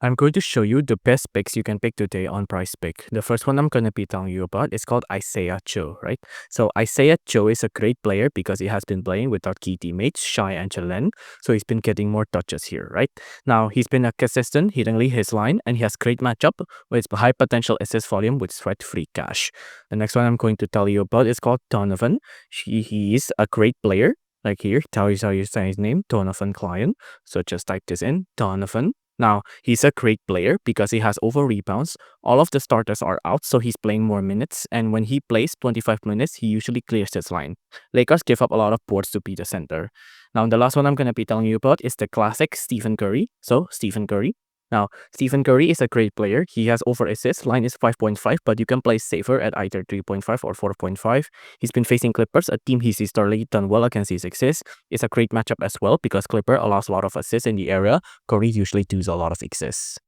I'm going to show you the best picks you can pick today on PrizePick. The first one I'm going to be telling you about is called Isaiah Cho, right? So Isaiah Cho is a great player because he has been playing with our key teammates, Shai and Jalen. So he's been getting more touches here, right? Now, he's been a consistent hitting his line and he has great matchup with high potential assist volume with threat-free cash. The next one I'm going to tell you about is called Donovan. He is a great player. Like here, tell you how you say his name, Donovan Klein. So just type this in, Donovan. Now, he's a great player because he has over rebounds. All of the starters are out, so he's playing more minutes. And when he plays 25 minutes, he usually clears his line. Lakers give up a lot of boards to be the center. Now, the last one I'm going to be telling you about is the classic Stephen Curry. So, Stephen Curry. Now, Stephen Curry is a great player. He has over assists. Line is 5.5, but you can play safer at either 3.5 or 4.5. He's been facing Clippers, a team he's historically done well against his assists. It's a great matchup as well because Clipper allows a lot of assists in the area. Curry usually does a lot of assists.